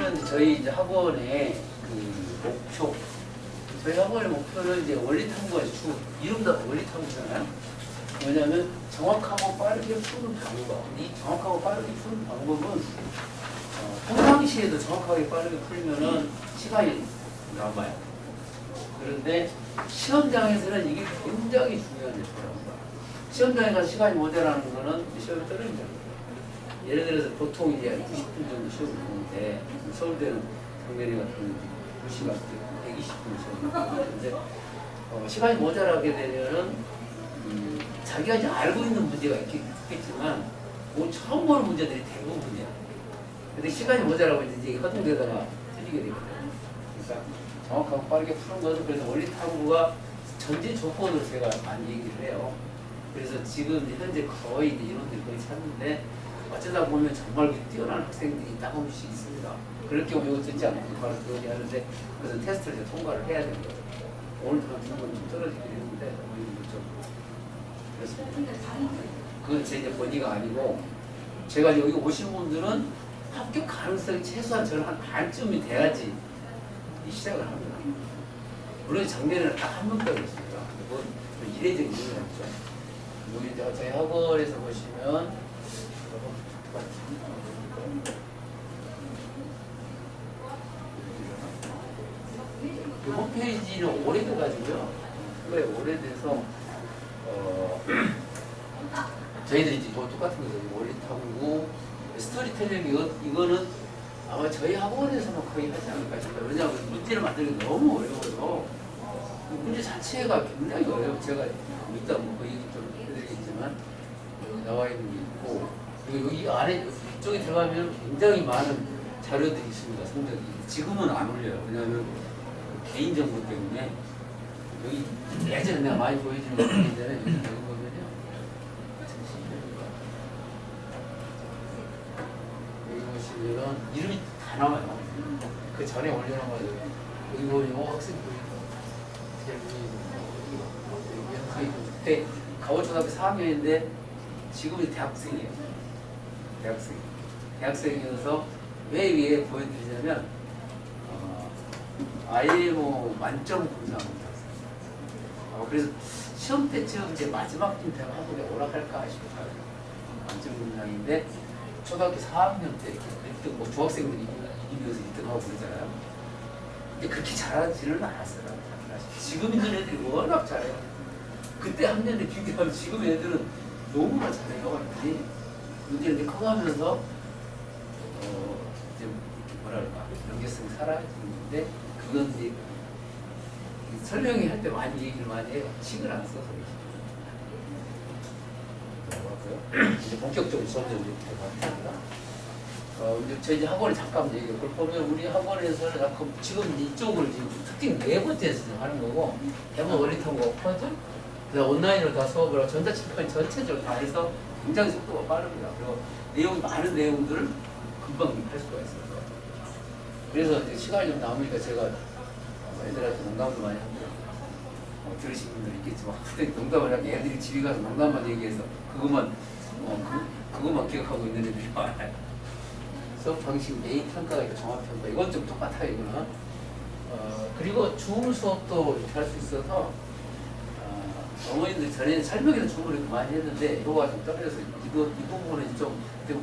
그러면 저희 이제 학원의 그 목표, 저희 학원의 목표는 이제 원리 탐구가 주 이름도 원리 탐구잖아요. 왜냐하면 정확하고 빠르게 푸는 방법. 이 정확하고 빠르게 푸는 방법은 평상시에도 정확하게 빠르게 풀면은 시간이 남아요. 그런데 시험장에서는 이게 굉장히 중요한 일이라고. 시험장에 가서 시간이 모자라는 거는 시험에 떨어진다는 거예요. 예를 들어서 보통 이제 90분 정도 시험을 보는데 서울대는 작년에 같은 경우 2시간 120분 시험을 보는데 시간이 모자라게 되면은 자기가 이제 알고 있는 문제가 있겠지만 뭐 처음 보는 문제들이 대부분이야. 근데 시간이 모자라고 이제 허둥대다가 틀리게 되거든요. 그러니까 정확하고 빠르게 푸는 것은 그래서 원리 탐구가 전제 조건으로 제가 많이 얘기를 해요. 그래서 지금 현재 거의 이론들이 거의 찾는데 어쩌다 보면 정말 뛰어난 학생들이 딱 한 번씩 있습니다. 그럴 경우 이거 듣지 않고 바로 그러게 하는데 그래서 테스트를 이제 통과를 해야 되는 거죠. 오늘도 한 두 번 좀 떨어지긴 했는데 좀 그렇습니다. 그건 제 이제 권위가 아니고 제가 여기 오신 분들은 합격 가능성이 최소한 저는 한 반쯤이 돼야지 시작을 합니다. 물론 작년에는 딱 한 번 떨어졌습니다. 그건 이례적인 일이었죠. 여기 이제 저희 학원에서 보시면 이 홈페이지는 오래돼가지고요. 왜 오래돼서 저희들이 이제 똑같은 거죠. 원리 탐구, 스토리텔링 이거는 아마 저희 학원에서는 거의 하지 않을까 싶어요. 왜냐하면 문제를 만들기 너무 어려워서 문제 자체가 굉장히 어려워요. 제가 이따 뭐 그 얘기 좀 해드리겠지만 여기 나와 있는 게 있고 그리고 여기 안에 이쪽에 들어가면 굉장히 많은 자료들이 있습니다. 성적이 지금은 안 올려요. 왜냐하면 개인정보 때문에 여기 예전에 내가 많이 보여주는 거 있는데 여기 보면요. 여기 보시면 이름이 다 나와요. 그 전에 올려놔가지고 여기 보면 학생 보이죠. 그때 가오초등학교 4학년인데 지금은 대학생이에요. 대학생이어서 왜 위에 보여드리냐면 IMO 만점 군상입니다. 그래서 시험 때쯤 이제 마지막 팀 학원에 오락할까 싶어요. 만점 군상인데 초등학교 4학년 때 1등, 뭐 중학생들이 이기면서 1등하고 그러잖아요. 근데 그렇게 잘하지는 않았어요. 지금 있는 애들이 워낙 잘해요. 그때 학년에 비교하면 지금 애들은 너무나 잘해요. 문제는 이제 커가면서 이제 뭐랄까 연계성이 사라지는데 그건 이제 설명회 할 때 많이 얘기를 많이 해요. 식을 안 써서 이제 본격적으로 점점 이렇게 가겠습니다. 이제 저희 학원에 잠깐 얘기해요. 그걸 보면 우리 학원에서는 지금 이쪽을 지금 특징 4번째에서 하는 거고 대부분 원리 탐구가 오퍼죠. 그래서 온라인으로 다 수업을 하고 전자칠판 전체적으로 다 해서 굉장히 속도가 빠릅니다. 그리고 많은 내용들을 금방 할 수가 있어요. 그래서 이제 시간이 좀 남으니까 제가 애들한테 농담도 많이 합니다. 들으신 분들 있겠지만 그때 농담을 하게 애들이 집에 가서 농담만 얘기해서 그것만 기억하고 있는 애들이 많아요. 수업 방식 메인 평가가 있고 종합 평가 이건 좀 똑같아요. 이거는 그리고 줌 수업도 이렇게 할 수 있어서 어머님들 전에는 설명에서 줌을 이렇게 많이 했는데 이거가 좀 떨어져서 이 부분은 좀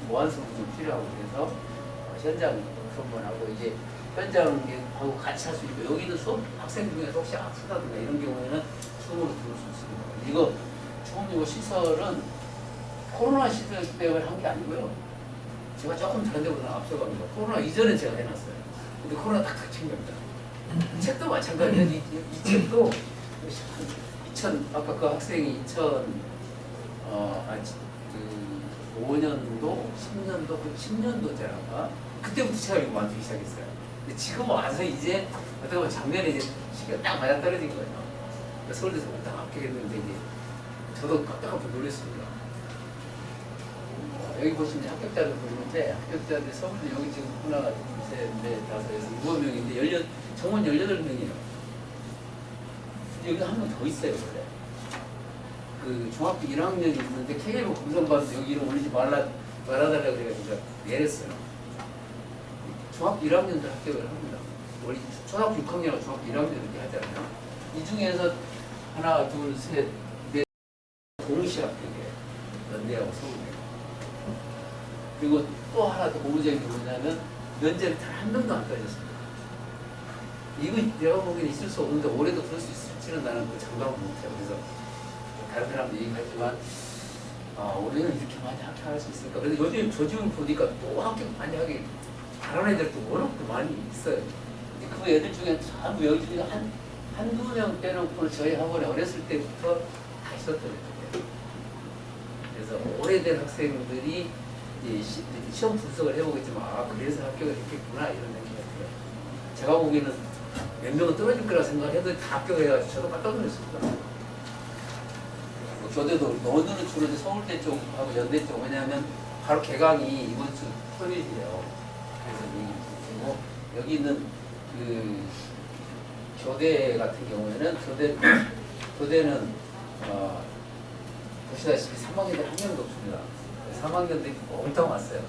보완성도 좀 필요하고 그래서 현장 수업만 하고 이제 현장하고 같이 할 수 있고 여기는 수업 학생 중에 혹시 아프다든가 이런 경우에는 줌으로 들을 수 있습니다. 이거 줌 시설은 코로나 시절 때문에 한 게 아니고요. 제가 조금 다른 데보다 앞서갑니다. 코로나 이전에 제가 해놨어요. 근데 코로나 딱딱 챙깁니다. 책도 마찬가지예요. 이 책도 아까 그 학생이 2005년도, 10년도, 10년도잖아. 그때부터 제가 이거 만들기 시작했어요. 근데 지금 와서 이제 어떻게 보면 작년에 이제 시기가 딱 맞아 떨어진 거예요. 서울대에서 딱 합격했는데 이제 저도 깜짝 놀랐습니다. 여기 보시면 합격자들 보이는데 합격자들 서울대 여기 지금 하나, 둘, 셋, 넷, 다섯, 여섯, 7명인데 정원 18명이에요. 여기 한 명 더 있어요, 원래. 그 중학교 1학년이 있는데 KF 검정받아서 여기 이름 올리지 말아달라고 그래가지고 내렸어요. 중학교 1학년들 합격을 합니다. 우리 초등학교 6학년하고 중학교 1학년 이렇게 하잖아요. 이 중에서 하나, 둘, 셋, 넷 동시 합격이에요. 연대하고 서울대. 그리고 또 하나 더 고무적인 게 뭐냐면 면접에 단 한 명도 안 떨어졌습니다. 이거 내가 보기에는 있을 수 없는데 올해도 그럴 수 있을지는 나는 장담을 못해요. 그래서 다른 사람도 얘기하지만 올해는 이렇게 많이 합격할 수 있을까? 그래서 요즘 조지훈 보니까 또 합격 많이 하게 잘하는 애들도 워낙 또 많이 있어요. 그 애들 중에 전부 여기 중에 한두 명 빼놓고는 저희 학원에 어렸을 때부터 다 있었던 애들이에요. 그래서 오래된 학생들이 이제 시험 분석을 해보겠지만 그래서 합격을 했겠구나 이런 생각이 들어요. 제가 보기에는 몇 명은 떨어질 거라 생각해도 다 합격해가지고 저도 깜짝 놀랐습니다. 교대도 너는 주로 서울대 쪽하고 연대 쪽 왜냐하면 바로 개강이 이번 주 토요일이에요. 그래서 얘기 드리고 여기 있는 그 교대 같은 경우에는 교대는 보시다시피 3학년들 한 명도 없습니다. 3학년들이 몽땅 왔어요.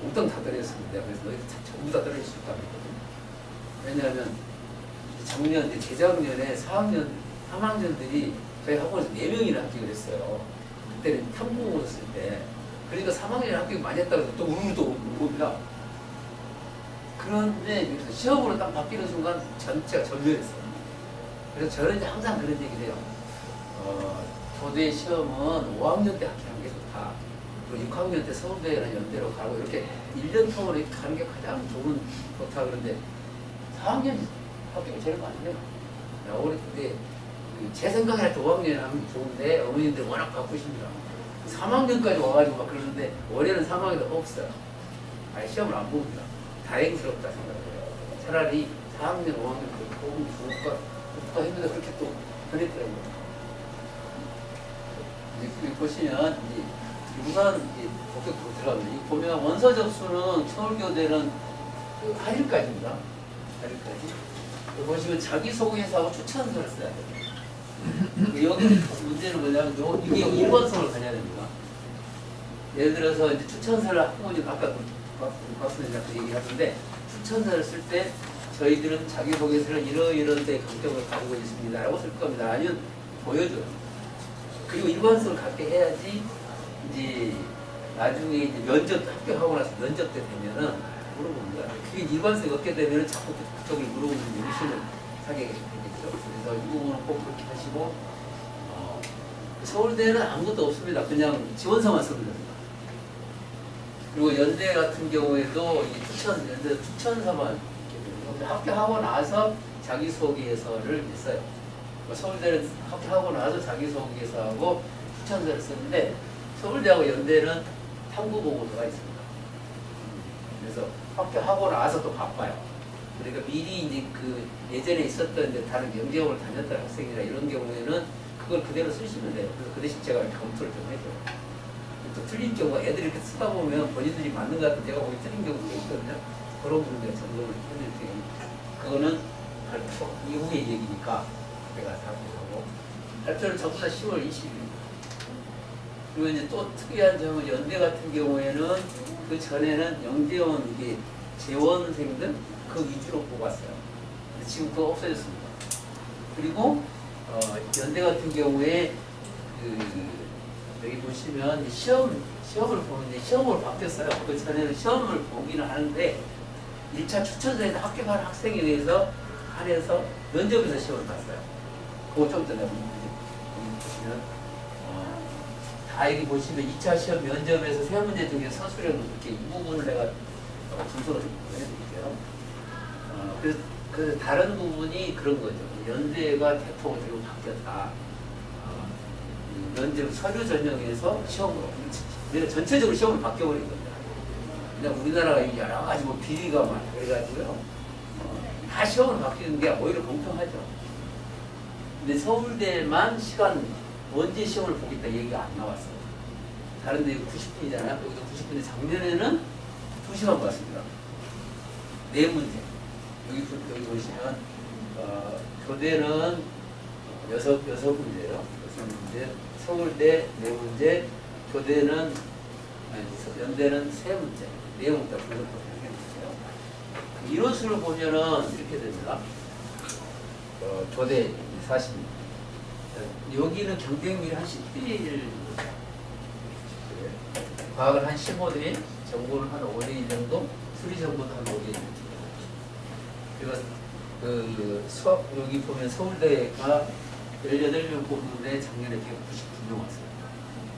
몽땅 다 떨어졌습니다. 그래서 너희들 전부 다 떨어질 수 있다고 했거든요. 왜냐하면 작년, 재작년에 3학년들이 저희 학원에서 4명이나 합격을 했어요. 그때는 탐구공을 쓸 때. 그러니까 3학년에 합격 많이 했다고 해서 또 우르르 또 옵니다. 그런데 시험으로 딱 바뀌는 순간 전체가 전멸했어요. 그래서 저는 이제 항상 그런 얘기를 해요. 교대 시험은 5학년 때 합격하는 게 좋다. 그리고 6학년 때 서울대나 연대로 가고 이렇게 1년 통으로 이렇게 가는 게 가장 좋다. 그런데 4학년 합격이 제일 많이 해요. 근데 제 생각에는 5학년에 하면 좋은데 어머님들 워낙 바쁘십니다. 3학년까지 와가지고 막 그러는데 올해는 3학년도 없어요. 아예 시험을 안 봅니다. 다행스럽다 생각해요. 차라리 4학년, 5학년 그렇게 보면 좋을까 했는데 그렇게 또 변했더라고요. 이제 보시면 이제 우선 이제 본격적으로 들어갑니다. 보면 원서 접수는 서울교대는 8일까지입니다. 8일까지. 보시면 자기소개서하고 추천서를 써야 돼요. 여기 문제는 뭐냐면 이게 1번성을 가져야 됩니다. 예를 들어서 이제 추천서를 학부모님 아까 박수님 그 얘기하던데 추천서를 쓸 때 저희들은 자기소개서를 이런 데 강점을 가지고 있습니다 라고 쓸 겁니다. 아니면 보여줘요. 그리고 1번성을 갖게 해야지 이제 나중에 이제 면접 합격하고 나서 면접 때 되면은 물어봅니다. 그게 1번성이 없게 되면은 자꾸 그쪽을 물어보는 의심을 사게 되겠죠. 그래서 이 부분은 꼭 그렇게 하시고 서울대는 아무것도 없습니다. 그냥 지원서만 쓰면 됩니다. 그리고 연대 같은 경우에도 이 연대 추천서만 합격하고 나서 자기소개서를 써요. 서울대는 합격하고 나서 자기소개서하고 추천서를 쓰는데 서울대하고 연대는 탐구보고서가 있습니다. 그래서 합격하고 나서 또 바빠요. 그러니까 미리 이제 그 예전에 있었던 이제 다른 영재학원을 다녔던 학생이나 이런 경우에는 그걸 그대로 쓰시면 돼요. 그래서 그 대신 제가 검토를 좀 해줘요. 또 틀린 경우가 애들이 이렇게 쓰다 보면 본인들이 맞는 것 같은 제가 보기 틀린 경우가 있거든요. 그런 부분에 점검을 해줄 테니까 그거는 발표 이후의 얘기니까 내가 답변하고 발표는 전부 다 10월 20일입니다. 그리고 이제 또 특이한 점은 연대 같은 경우에는 그 전에는 영재원 이게 재원생들 그 위주로 뽑았어요. 근데 지금 그거 없어졌습니다. 그리고 연대 같은 경우에 여기 보시면 시험을 보는데 시험으로 바뀌었어요. 그 전에는 시험을 보기는 하는데 1차 추천서에서 합격한 학생에 대해서 한해서 면접에서 시험을 봤어요. 그거 좀 전에 보시면 다 여기 보시면 2차 시험 면접에서 세 문제 중에 서술형 이렇게 이 부분을 내가 분석을 해드릴게요. 그래서 그 다른 부분이 그런 거죠. 연대가 대폭적으로 바뀌었다. 면접 서류 전형에서 시험으로 전체적으로 시험을 바뀌어버린 겁니다. 그냥 우리나라가 여러 가지 뭐 비리가 많고 그래가지고요. 다 시험으로 바뀌는 게 오히려 공평하죠. 근데 서울대만 언제 시험을 보겠다 얘기가 안 나왔어요. 다른 데 90분이잖아요. 여기도 90분인데 작년에는 2시간 봤습니다. 4문제. 여기 보시면 교대는 6문제예요. 6문제. 서울대 4문제. 교대는 연대는 3문제. 내용부터 분석을 해주세요. 이론수를 보면은 이렇게 됩니다. 교대 40. 여기는 경쟁률이 한 10대1, 과학을 한 15대1, 정보는 한 5대1 정도, 수리 정보도 한 5대1. 그리고 수학 여기 보면 서울대가 18명 뽑는데 작년에 199명 왔어요.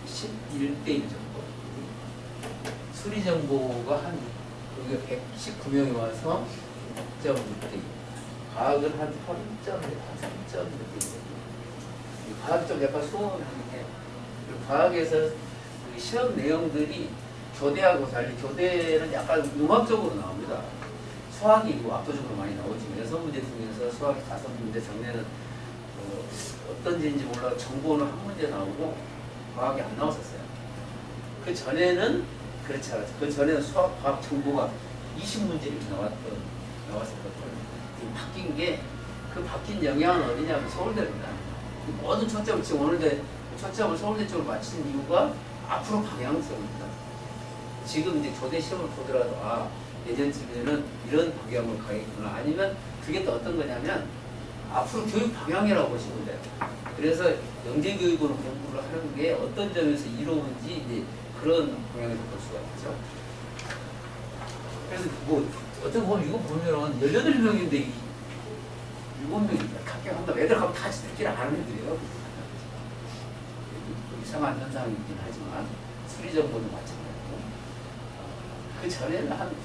11대1 정도. 수리 정보가 한 여기 119명이 와서 6.6대2. 과학은 한 3.1, 3.6대2. 과학이 좀 약간 수월하게. 그리고 과학에서 시험 내용들이 교대하고 달리 교대는 약간 융합적으로 나옵니다. 수학이 압도적으로 많이 나오지. 6문제 중에서 수학이 5문제, 작년에는 어떤 지인지 몰라 정보는 한 문제 나오고 과학이 안 나왔었어요. 그 전에는 그렇지 않았어요. 그 전에는 수학, 과학 정보가 20문제 이렇게 나왔었거든요. 바뀐 게, 그 바뀐 영향은 어디냐면 서울대입니다. 모든 초점을 지금 오늘대 초점을 서울대 쪽으로 맞춘 이유가 앞으로 방향성입니다. 지금 이제 교대 시험을 보더라도 예전쯤에는 이런 방향으로 가겠구나. 아니면 그게 또 어떤 거냐면 앞으로 교육 방향이라고 보시면 돼요. 그래서 영재교육으로 공부를 하는 게 어떤 점에서 이로운지 이제 그런 방향으로 볼 수가 있죠. 그래서 뭐 어떻게 보면 이거 보면은 18명인데 7명이 합격한다고 애들 가면 다 지들끼리 아는 애들이에요. 이상한 현상이긴 하지만 수리 정보도 마찬가지고 그 전에는 한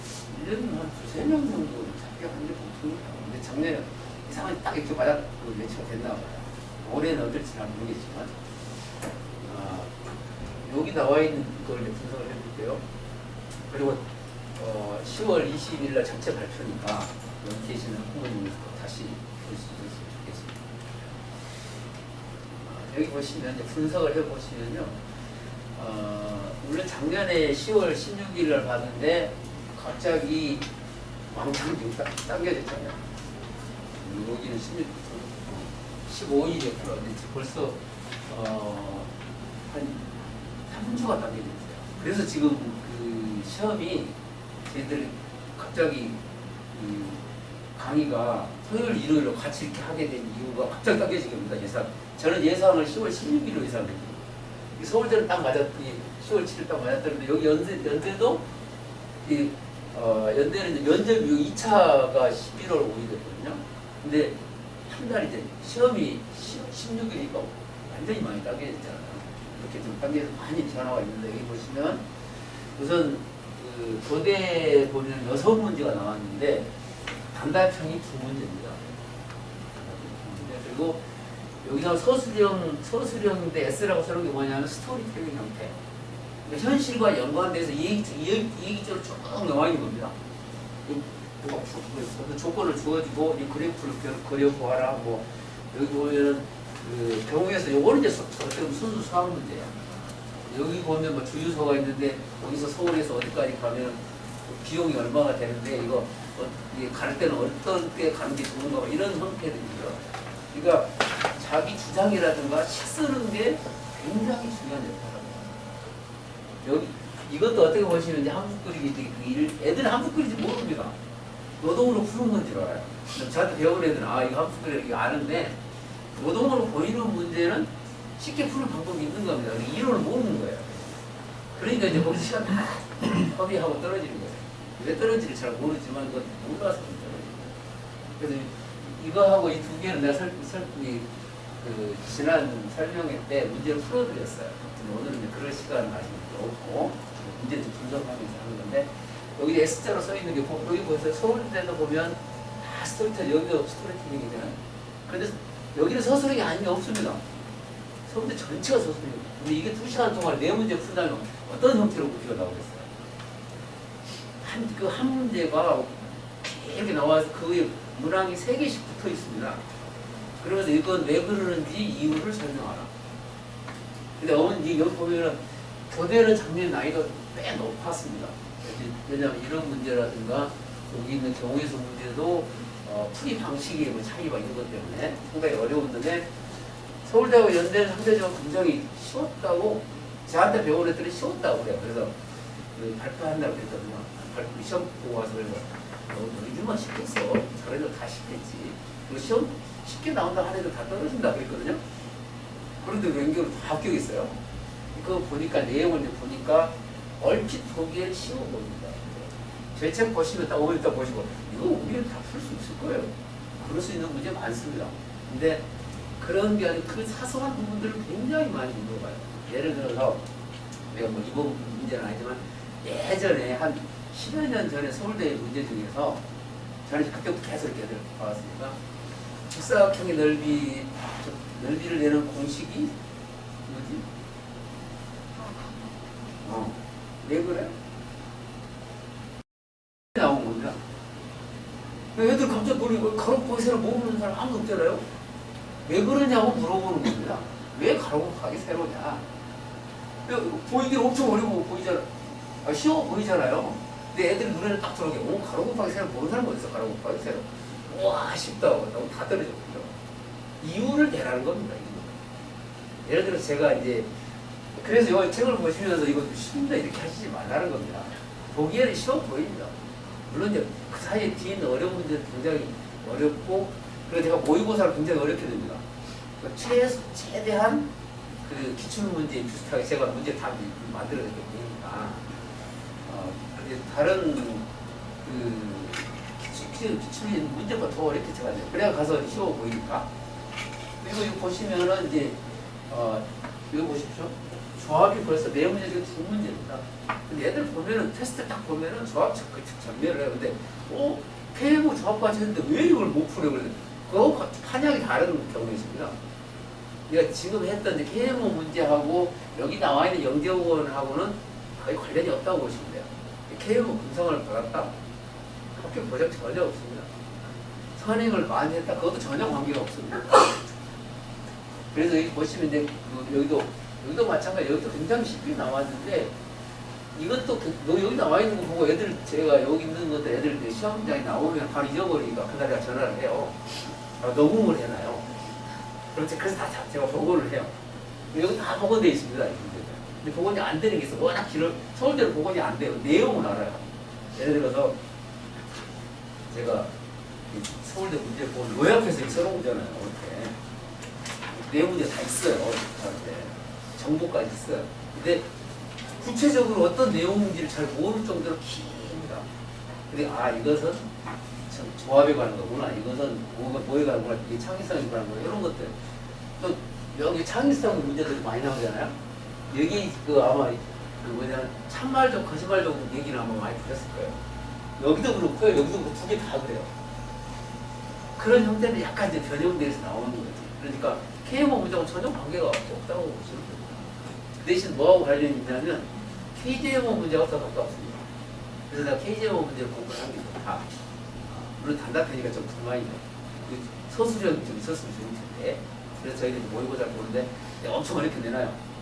1년에 한 2~3명 정도 합격한 게 보통이에요. 근데 작년에 이상하게 딱 이렇게 매치가 됐나 봐요. 올해는 어떨지는 모르겠지만 여기 나와 있는 걸 분석을 해볼게요. 그리고 10월 20일 날 전체 발표니까 여기 계시는 학부모님께서 다시 볼 수 있으면 좋겠습니다. 여기 보시면 이제 분석을 해보시면요. 물론 작년에 10월 16일 날 봤는데 갑자기 왕창 당겨졌잖아요. 여기는 15일이었고요. 근데 벌써 한 3주가 당겨졌어요. 그래서 지금 그 시험이 저희들이 갑자기 강의가 토요일, 일요일로 같이 이렇게 하게 된 이유가 갑자기 당겨지게 됩니다. 예상. 저는 예상을 10월 16일로 예상했거든요. 서울대는 딱 맞았더니 10월 7일 딱 맞았는데 여기 연대도 연대는 이제 면접 2차가 11월 5일이었거든요. 근데 한 달 이제 시험이 16일이니까 완전히 많이 당겨졌잖아요. 이렇게 좀 당겨서 많이 변화가 있는데 여기 보시면 우선 그 교대 보면 6문제가 나왔는데 단답형이 2문제입니다. 그리고 여기서 서술형인데 S라고 써놓은 게 뭐냐면 스토리텔링 형태. 그러니까 현실과 연관돼서 이해기적으로 쭉 나와 있는 겁니다. 조건을 주어지고 이 그래프를 그려보아라. 뭐 여기 보면은 그 경우에서 요거는 이제 순수 수학 문제야. 여기 보면 뭐 주유소가 있는데 여기서 서울에서 어디까지 가면 비용이 얼마가 되는데 이거 갈 때는 어떤 때 가는 게 좋은가 뭐 이런 형태들이죠. 그러니까 자기 주장이라든가 시 쓰는 게 굉장히 중요한 역할을 합니다. 여기 이것도 어떻게 보시면 이제 한국 그리기 애들은 한국 그리지 모릅니다. 노동으로 푸는 건 줄 알아요. 저한테 배운 애들은 이거 한국 그리기 아는데 노동으로 보이는 문제는 쉽게 푸는 방법이 있는 겁니다. 이론을 모르는 거예요. 그러니까 이제 거기서 시간 다 허비하고 떨어지는 거예요. 왜 떨어질지 잘 모르지만 그건 몰라서 떨어져요. 그래서 이거하고 이 두 개는 내가 지난 설명회 때 문제를 풀어드렸어요. 오늘은 이제 그럴 시간은 아직 없고 문제를 분석하면서 하는 건데 여기 S자로 써 있는 게 여기 보세요. 서울대도 보면 다 스토리텔링, 여기도 스토리텔링이잖아요. 그런데 여기는 서술형이 아닌 게 없습니다. 서울대 전체가 서술형. 근데 이게 2시간 동안 4문제 푼다면 어떤 형태로 문제가 나오겠어요? 한 문제가 이렇게 나와서 그 문항이 3개씩 붙어 있습니다. 그러면서 이건 왜 그러는지 이유를 설명하라. 근데 어머니 여기 보면은 교대는 작년 난이도 꽤 높았습니다. 왜냐하면 이런 문제라든가 여기 있는 경우에서 문제도 풀이 방식의 뭐 차이가 있는 것 때문에 상당히 어려웠는데 서울대하고 연대는 상대적으로 굉장히 쉬웠다고 저한테 배운 애들이 쉬웠다고 그래요. 그래서 그 발표한다고 그랬거든요. 발표 시험 보고 와서 그래서 너희들만 쉽겠어. 저런 애들 다 쉽겠지. 그리고 시험 쉽게 나온다 하는 애들 다 떨어진다 그랬거든요. 그런데 웬걸 다 합격했어요. 그거 보니까 내용을 이제 보니까 얼핏 보기엔 쉬워 보입니다. 제 책 보시면 딱 5분 있다 보시고 이거 우리는 다 풀 수 있을 거예요. 그럴 수 있는 문제 많습니다. 근데 그런 게 아니고 그 사소한 부분들을 굉장히 많이 물어봐요. 예를 들어서 내가 뭐 이번 문제는 아니지만 예전에 한 10여 년 전에 서울대 문제 중에서 저는 그때부터 계속 이렇게 애들 봐왔으니까 직사각형의 넓이를 내는 공식이 뭐지? 왜 그래? 나온 겁니다. 애들 갑자기 놀리고 가로곱하기 세로 모르는 사람 아무도 없잖아요. 왜 그러냐고 물어보는 겁니다. 왜 가로곱하기 세로냐? 보이기는 엄청 어려워 보이잖아. 쉬워 보이잖아요. 근데 애들 눈에는 딱 들어오게 가로곱하기 세로 모르는 사람 어디 있어? 가로곱하기 세로. 와 쉽다고 너무 다 떨어졌거든요. 이유를 내라는 겁니다. 이유. 예를 들어서 제가 이제 그래서 이 책을 보시면서 이거 쉽다 이렇게 하시지 말라는 겁니다. 보기에는 쉬워 보입니다. 물론 이제 그 사이에 뒤에 있는 어려운 문제는 굉장히 어렵고 그리고 제가 모의고사를 굉장히 어렵게 됩니다. 최대한 그 기출문제에 비슷하게 제가 문제 다 만들어내게 되니까 근데 다른 그 기출 문제보다 더 어렵게 제가 해요. 그래야 가서 쉬워 보이니까. 그리고 이거 보시면은 이제 이거 보십시오. 조합이 벌써 네 문제 중에 두 문제입니다. 근데 애들 보면은 테스트 딱 보면은 조합 전멸을 해요. 근데 KMO 조합까지 했는데 왜 이걸 못 풀어? 그래. 그거 판약이 다른 경우가 있습니다. 그러니까 지금 했던 이제 KMO 문제하고 여기 나와 있는 영재원하고는 거의 관련이 없다고 보시면 돼요. KMO 금성을 받았다? 합격 보장 전혀 없습니다. 선행을 많이 했다? 그것도 전혀 관계가 없습니다. 그래서 여기 보시면 이제 여기도 마찬가지. 여기도 굉장히 쉽게 나왔는데 이것도 여기 나와 있는 거 보고 애들 제가 여기 있는 것도 애들 시험장에 나오면 바로 잊어버리니까 그날에 전화를 해요. 녹음을 해놔요. 그래서 다 제가 보고를 해요. 여기 다 복원되어 있습니다. 근데 복원이 안 되는 게 있어. 워낙 서울대로 복원이 안 돼요. 내용은 알아요. 예를 들어서 제가 서울대 문제 보고 요약해서 써놓은 거잖아요. 이렇게. 내용 문제 다 있어요. 정보까지 있어요. 근데 구체적으로 어떤 내용인지를 잘 모를 정도로 깁니다. 근데 이것은 조합에 관한 거구나. 이것은 뭐에 관한 거구나. 이게 창의성에 관한 거구나. 이런 것들. 또 여기 창의성 문제들이 많이 나오잖아요. 여기 아마 참말적 거짓말적 얘기는 아마 많이 들었을 거예요. 여기도 그렇고요. 여기도 그렇고 두 개 다 그래요. 그런 형태는 약간 이제 변형돼서 나오는 거지. 그러니까 KMO 문제하고 전혀 관계가 없다고 보시면 됩니다. 그 대신 뭐하고 관련이 있냐면 KJMO 문제가 더 가깝습니다. 그래서 내가 KJMO 문제를 공부를 한 게 좋다. 물론 단답하니까 좀 불만이죠. 서술형이 좀 있었으면 좋을 텐데. 그래서 저희들이 모의고사를 보는데 엄청 어렵게 내놔요.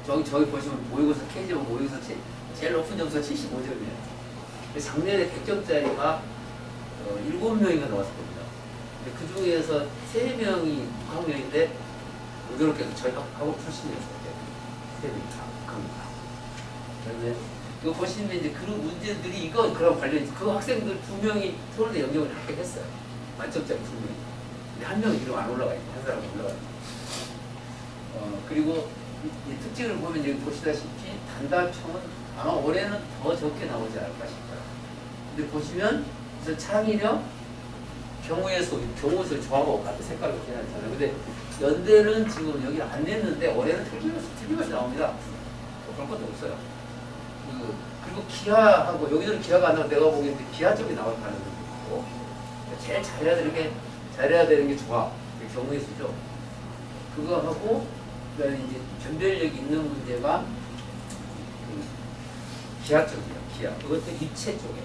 저기 보시면 모의고사 KJMO 모의고사 제일 높은 점수가 75점이에요. 작년에 100점짜리가 7명인가 나왔을 겁니다. 근데 그 중에서 3명이 6학년인데 의외롭게도 저희 학업 출신이었어요. 3명이 다 6학년. 그런데 이거 보시면 이제 그런 문제들이 그런 관련이 그 학생들 2명이 서울대 영역을 합격했어요. 만점짜리 2명이. 근데 한 명은 이름 안 올라가 있고 한 사람은 올라가 있고. 그리고 이 특징을 보면 여기 보시다시피 단답형은 아마 올해는 더 적게 나오지 않을까 싶어요. 근데 보시면 우선 창의력, 경우의 수 조합하고 같은 색깔로 표현하잖아요. 근데 연대는 지금 여기 안 냈는데 올해는 틀림없이 나옵니다. 그런 것도 없어요. 그리고 기하하고 여기서는 기하가 안 나와. 내가 보기엔 기하 쪽이 나올 가능성이 있고 제일 잘해야 되는 게 조합, 경우의 수죠. 그거 하고 그다음에 이제 변별력이 있는 문제가 기하 쪽이에요. 기하. 그것도 입체 쪽에.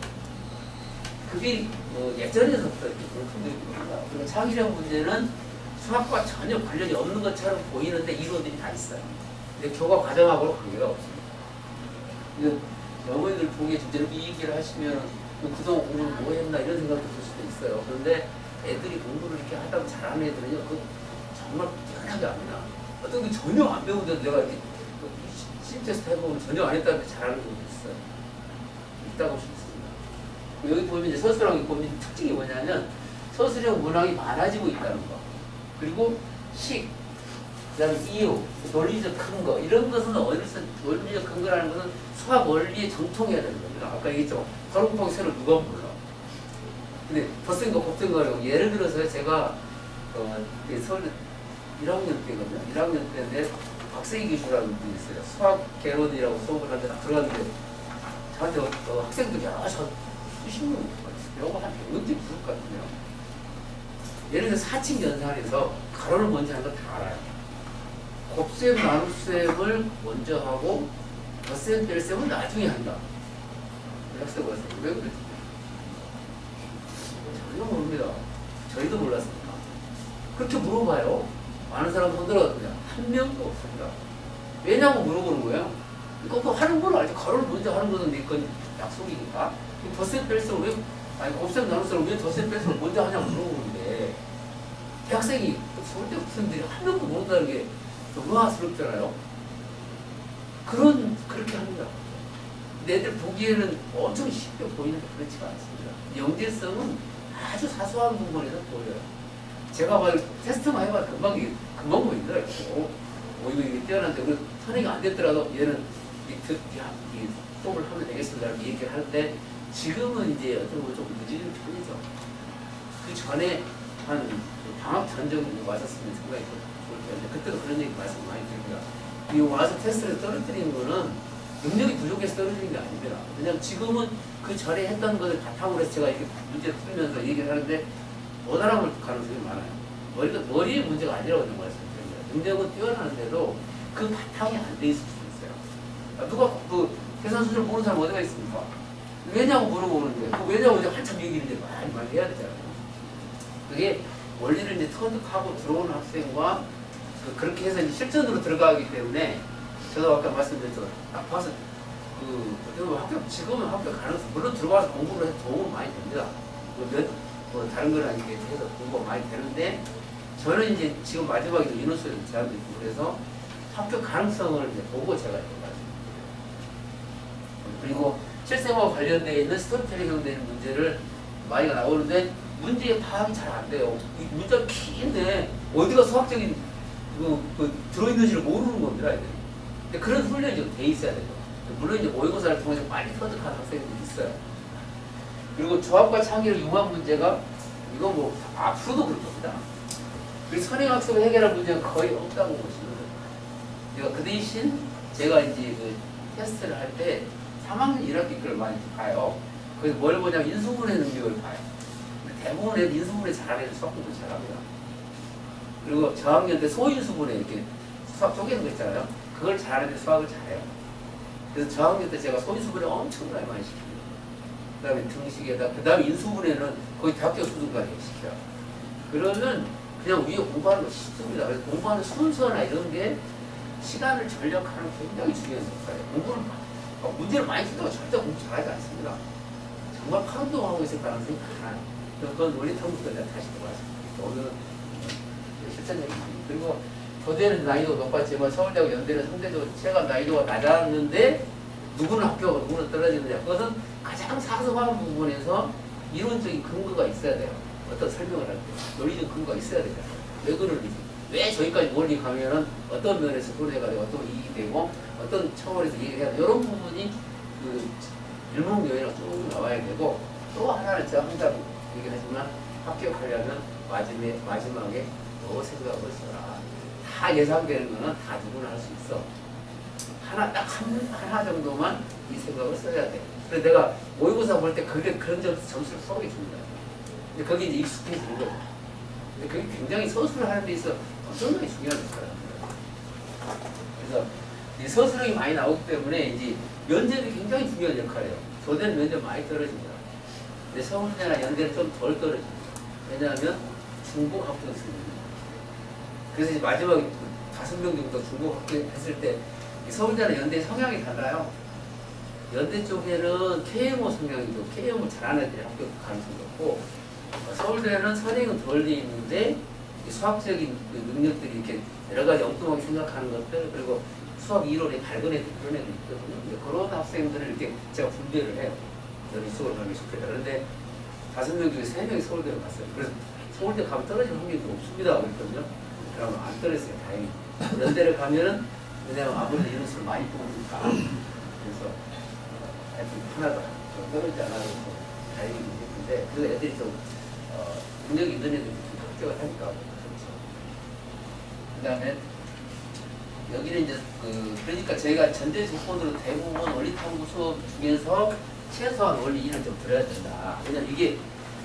그게 예전에서부터 이렇게 공통되어 있습니다. 그리고 창의력 문제는 수학과 전혀 관련이 없는 것처럼 보이는데 이론들이 다 있어요. 근데 교과 과정하고는 관계가 없습니다. 어머니들 보기에 주제를 이 얘기를 하시면 그동안 공부를 뭐 했나 이런 생각도 들 수도 있어요. 그런데 애들이 공부를 이렇게 하다가 잘하는 애들은요, 그거 정말 뛰어나게 합니다. 어떤 게 전혀 안 배우는데도 내가 이렇게 시험 테스트 해보면 전혀 안 했다는데 잘하는 경우도 있어요. 있다고 볼 수 있습니다. 여기 보면 이제 서술형 보면 특징이 뭐냐면 서술형 문항이 많아지고 있다는 거. 그리고 식, 그다음에 이유, 논리적 근거 이런 것은 어디서 논리적 근거라는 것은 수학 원리에 정통해야 되는 겁니다. 아까 얘기했죠. 가로 곱하기 세로 누가 몰라. 근데 덧센 거 곱센 거라고 예를 들어서 제가 서울 1학년 때거든요. 1학년 때인데 박세희 교수라는 분이 있어요. 수학 개론이라고 수업을 하는데 딱 들어갔는데 저한테 학생들이 수십 명 영어 한 100명쯤 부를 것 같은데요. 예를 들어 사칙 연산에서 가로를 먼저 하는 건 다 알아요. 곱셈 나눗셈을 먼저 하고 덧셈 뺄셈은 나중에 한다. 학생 왔어요. 왜 그랬지? 전혀 모릅니다. 저희도 몰랐습니다. 그렇게 물어봐요. 많은 사람 손들어갔거든요. 한 명도 없습니다. 왜냐고 물어보는 거예요. 이거 하는 건 알죠. 가로를 먼저 하는 거는 그건 약속이니까. 덧셈 뺄셈을 왜, 아니 곱셈 나눗셈을 왜 덧셈 뺄셈을 먼저 하냐고 물어보는데 대학생이 서울대 학생들이 한 명도 모른다는 게 의아스럽잖아요. 그렇게 합니다. 애들 보기에는 엄청 쉽게 보이는데 그렇지가 않습니다. 영재성은 아주 사소한 부분에서 보여요. 제가 막 테스트만 해봐 금방 보이더라고요. 이거 뛰어난데 선행이 안 됐더라도 얘는 이 수업을 하면 되겠습니다. 이렇게 얘기를 하는데 지금은 이제 어떤 거 좀 늦은 편이죠. 그 전에 한 방학 전 정도 왔었으면 생각이 좋을 텐데 그때도 그런 얘기 말씀 많이 드립니다. 이 와서 테스트를 떨어뜨리는 거는 능력이 부족해서 떨어지는 게 아닙니다. 왜냐하면 지금은 그 전에 했던 것을 바탕으로 해서 제가 이렇게 문제를 풀면서 얘기를 하는데 못 알아볼 가능성이 많아요. 머리의 문제가 아니라고 말씀드립니다. 능력은 뛰어나는데도 그 바탕이 안 돼 있을 수 있어요. 누가 계산 수준을 모르는 사람 어디가 있습니까? 왜냐고 물어보는데 왜냐고 이제 한참 얘기를 이제 많이 해야 되잖아요. 그게 원리를 이제 터득하고 들어오는 학생과 그렇게 해서 이제 실전으로 들어가기 때문에 저도 아까 말씀드렸죠. 딱 봐서 지금은 학교 가능성 물론 들어가서 공부를 해서 도움은 많이 됩니다. 다른 거랑 이렇게 해서 공부가 많이 되는데 저는 이제 지금 마지막에 인원수를 제한도 있고 그래서 학교 가능성을 이제 보고 제가 이렇게 말씀드려요. 그리고 실생활과 관련되어 있는 스토리텔링형 되는 문제를 많이 나오는데 문제의 파악이 잘 안 돼요. 이 문제가 긴데 어디가 수학적인 들어있는지를 모르는 겁니다. 근데 그런 훈련이 좀 돼 있어야 돼요. 물론 이제 모의고사를 통해서 빨리 터득하는 학생들이 있어요. 그리고 조합과 창의를 융합 문제가 이건 뭐 앞으로도 그럴 겁니다. 그래서 선행학습을 해결할 문제는 거의 없다고 보시면 돼요. 그 대신 제가 이제 테스트를 할 때 3학년 1학기 걸 많이 봐요. 그래서 뭘 보냐면 인수분해 능력을 봐요. 대부분 애들 인수분해 잘하는 애들 수학 공부 잘합니다. 그리고 저학년 때 소인수분해 이렇게 수학 쪼개는 거 있잖아요. 그걸 잘하는 애들 수학을 잘해요. 그래서 저학년 때 제가 소인수분해 엄청나게 많이 시킵니다. 그 다음에 등식에다, 그 다음에 인수분해는 거의 대학교 수준까지 시켜요. 그러면 그냥 위에 공부하는 거 쉽습니다. 그래서 공부하는 순서나 이런 게 시간을 전략하는 굉장히 중요한 역할이에요. 공부를 문제를 많이 푼다고 절대 공부 잘하지 않습니다. 정말 파운동하고 있을 가능성이 많아요. 그건 원리 탐구도 내가 다시 들어가겠습니다. 오늘은 실전적인 그리고 교대는 난이도 높았지만 서울대하고 연대는 상대적으로 체감 난이도가 낮았는데 누구는 합격하고 누구는 떨어지느냐. 그것은 가장 사소한 부분에서 이론적인 근거가 있어야 돼요. 어떤 설명을 할 때 논리적 근거가 있어야 되잖아요. 왜 그러는지. 왜 저기까지 멀리 가면은 어떤 면에서 손해가 되고 어떤 이익이 되고 어떤 차원에서 이익이 해야 돼. 이런 부분이 일목요연하게 쭉 나와야 되고 또 하나는 제가 항상 얘기하지만 합격하려면 마지막에 너 생각을 써라. 다 예상되는 거는 다 누구나 할 수 있어. 하나 정도만 이 생각을 써야 돼. 그래서 내가 모의고사 볼 때 그런 점수를 써보게 줍니다. 근데 거기 이제 익숙해지는 거죠. 근데 그게 굉장히 서술을 하는 데 있어 엄청나게 중요한 역할을 합니다. 그래서 이 서술형이 많이 나오기 때문에 이제 면접이 굉장히 중요한 역할이에요. 교대는 면접 많이 떨어집니다. 근데 서울대나 연대는 좀 덜 떨어집니다. 왜냐하면 중복 합격했습니다. 그래서 이제 마지막에 5명 정도 중복 합격했을 때 서울대나 연대 성향이 달라요. 연대 쪽에는 KMO 성향이죠. KMO 잘하는 애들이 합격 가능성이 높고 서울대는 선행은 덜 돼 있는데 수학적인 능력들이 이렇게 여러 가지 엉뚱하게 생각하는 것들 그리고 수학 이론에 밝은 애들 그런 애들 있거든요. 근데 그런 학생들을 이렇게 제가 분배를 해요. 너는 이쪽으로 가는 게 좋겠다. 그런데 5명 중에 3명이 서울대로 갔어요. 그래서 서울대 가면 떨어질 확률이 없습니다. 그랬거든요. 그러면 안 떨어졌어요. 다행히. 연대를 가면은 왜냐면 아무래도 이런 수를 많이 뽑으니까. 그래서 하여튼 하나도 떨어지지 않아서 다행히 했는데 그 애들이 좀 능력이 있는 애들이 좀 합격을 하니까 그렇죠. 그 다음에 여기는 이제 그러니까 저희가 전제 조건으로 대부분 원리탐구 수업 중에서 최소한 원리 1을 좀 들어야 된다. 왜냐면 이게